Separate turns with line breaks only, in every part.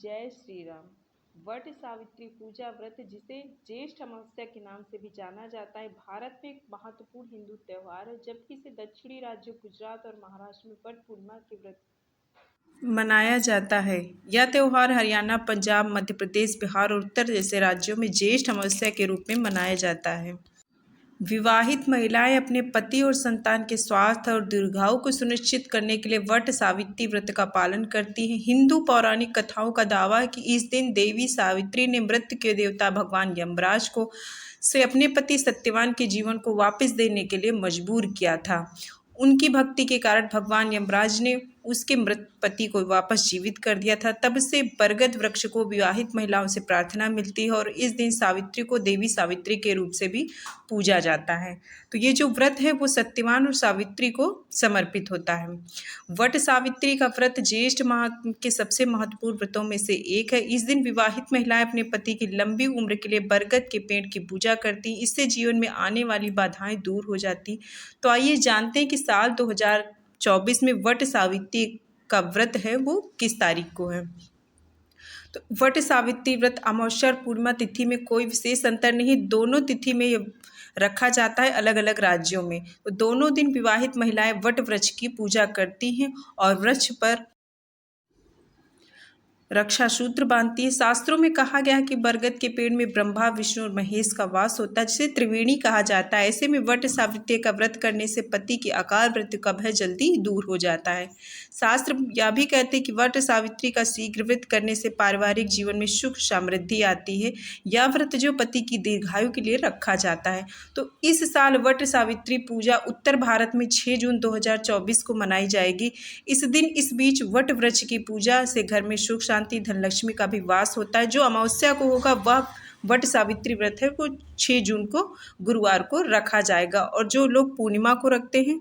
जय श्री राम। वट सावित्री पूजा व्रत, जिसे ज्येष्ठ अमावस्या के नाम से भी जाना जाता है, भारत में एक महत्वपूर्ण हिंदू त्योहार है। जबकि इसे दक्षिणी राज्यों गुजरात और महाराष्ट्र में वट पूर्णिमा के व्रत मनाया जाता है। यह त्योहार हरियाणा, पंजाब, मध्य प्रदेश, बिहार और उत्तर जैसे राज्यों में ज्येष्ठ अमावस्या के रूप में मनाया जाता है। विवाहित महिलाएं अपने पति और संतान के स्वास्थ्य और दीर्घायु को सुनिश्चित करने के लिए वट सावित्री व्रत का पालन करती हैं। हिंदू पौराणिक कथाओं का दावा है कि इस दिन देवी सावित्री ने मृत्यु के देवता भगवान यमराज को से अपने पति सत्यवान के जीवन को वापस देने के लिए मजबूर किया था। उनकी भक्ति के कारण भगवान यमराज ने उसके मृत पति को वापस जीवित कर दिया था। तब से बरगद वृक्ष को विवाहित महिलाओं से प्रार्थना मिलती है और इस दिन सावित्री को देवी सावित्री के रूप से भी पूजा जाता है। तो ये जो व्रत है वो सत्यवान और सावित्री को समर्पित होता है। वट सावित्री का व्रत ज्येष्ठ माह के सबसे महत्वपूर्ण व्रतों में से एक है। इस दिन विवाहित महिलाएं अपने पति की लंबी उम्र के लिए बरगद के पेड़ की पूजा करती। इससे जीवन में आने वाली बाधाएं दूर हो जाती। तो आइए जानते हैं कि साल 2024 में वट सावित्री का व्रत है वो किस तारीख को है। तो वट सावित्री व्रत अमावस्या और पूर्णिमा तिथि में कोई विशेष अंतर नहीं, दोनों तिथि में रखा जाता है अलग अलग राज्यों में। तो दोनों दिन विवाहित महिलाएं वट वृक्ष की पूजा करती हैं और वृक्ष पर रक्षा सूत्र बांधती है। शास्त्रों में कहा गया है कि बरगद के पेड़ में ब्रह्मा, विष्णु और महेश का वास होता है, जिसे त्रिवेणी कहा जाता है। ऐसे में वट सावित्री का व्रत करने से पति की अकाल मृत्यु का भय जल्दी दूर हो जाता है। शास्त्र यह भी कहते हैं कि वट सावित्री का शीघ्र व्रत करने से पारिवारिक जीवन में सुख समृद्धि आती है। यह व्रत जो पति की दीर्घायु के लिए रखा जाता है। तो इस साल वट सावित्री पूजा उत्तर भारत में 6 जून 2024 को मनाई जाएगी। इस दिन इस बीच वट वृक्ष की पूजा से घर में सुख, शांति, धनलक्ष्मी का भी वास होता है। जो अमावस्या को होगा वह वट सावित्री व्रत है वो 6 जून को गुरुवार को रखा जाएगा और जो लोग पूर्णिमा को रखते हैं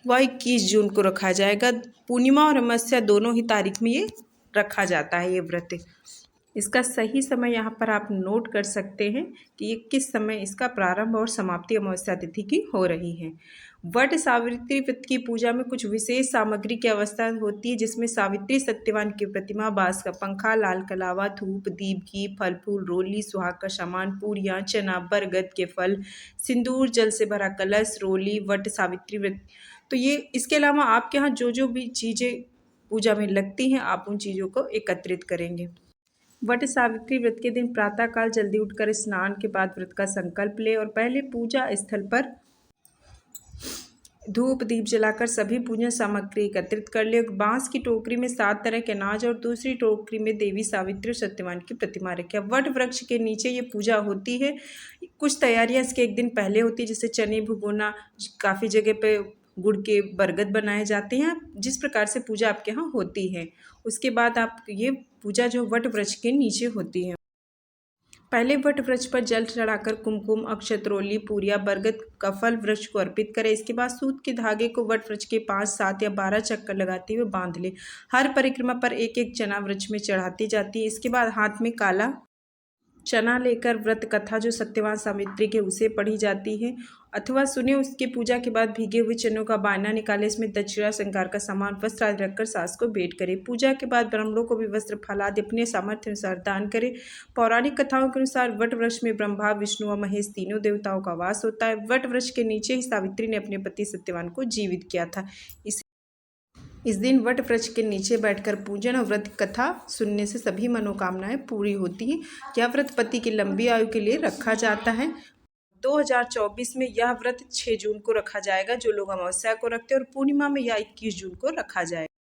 वह 21 जून को रखा जाएगा। पूर्णिमा और अमावस्या दोनों ही तारीख में ये रखा जाता है ये व्रत। इसका सही समय यहाँ पर आप नोट कर सकते हैं कि ये किस समय इसका प्रारंभ और समाप्ति अमावस्या तिथि की हो रही है। वट सावित्री व्रत की पूजा में कुछ विशेष सामग्री की आवश्यकता होती है, जिसमें सावित्री सत्यवान की प्रतिमा, बांस का पंखा, लाल कलावा, धूप, दीप, घी, फल फूल, रोली, सुहाग का सामान, पूरियाँ, चना, बरगद के फल, सिंदूर, जल से भरा कलश, रोली, वट सावित्री व्रत। तो ये इसके अलावा आपके यहाँ जो जो भी चीज़ें पूजा में लगती हैं आप उन चीज़ों को एकत्रित करेंगे। वट सावित्री व्रत के दिन प्रातःकाल जल्दी उठकर स्नान के बाद व्रत का संकल्प ले और पहले पूजा स्थल पर धूप दीप जलाकर सभी पूजन सामग्री एकत्रित कर ले। बांस की टोकरी में 7 तरह के अनाज और दूसरी टोकरी में देवी सावित्री और सत्यवान की प्रतिमा रखें। वट वृक्ष के नीचे ये पूजा होती है। कुछ तैयारियां इसके एक दिन पहले होती है, जैसे चने भिगोना, काफ़ी जगह पे गुड़ के बरगद बनाए जाते हैं। जिस प्रकार से पूजा आपके यहाँ होती है उसके बाद आप ये पूजा जो वट वृक्ष के नीचे होती है। पहले वट वृक्ष पर जल चढ़ाकर कुमकुम, अक्षत, रोली, पूरिया, बरगद का फल वृक्ष को अर्पित करें। इसके बाद सूत के धागे को वट वृक्ष के 5, 7 या 12 चक्कर लगाते हुए बांध ले। हर परिक्रमा पर एक एक चना वृक्ष में चढ़ाती जाती है। इसके बाद हाथ में काला चना लेकर व्रत कथा जो सत्यवान सावित्री के उसे पढ़ी जाती है अथवा सुने। उसके पूजा के बाद भीगे हुए चनों का बायना निकाले, इसमें दक्षिणा, श्रृंगार का सामान, वस्त्र आदि रखकर सास को भेंट करे। पूजा के बाद ब्राह्मणों को भी वस्त्र फल आदि अपने सामर्थ्य अनुसार दान करे। पौराणिक कथाओं के अनुसार वट वृक्ष में ब्रह्मा, विष्णु और महेश तीनों देवताओं का वास होता है। वट वृक्ष के नीचे ही सावित्री ने अपने पति सत्यवान को जीवित किया था। इस दिन वट वृक्ष के नीचे बैठकर पूजन और व्रत कथा सुनने से सभी मनोकामनाएं पूरी होती हैं। यह व्रत पति की लंबी आयु के लिए रखा जाता है। 2024 में यह व्रत 6 जून को रखा जाएगा जो लोग अमावस्या को रखते हैं और पूर्णिमा में यह 21 जून को रखा जाएगा।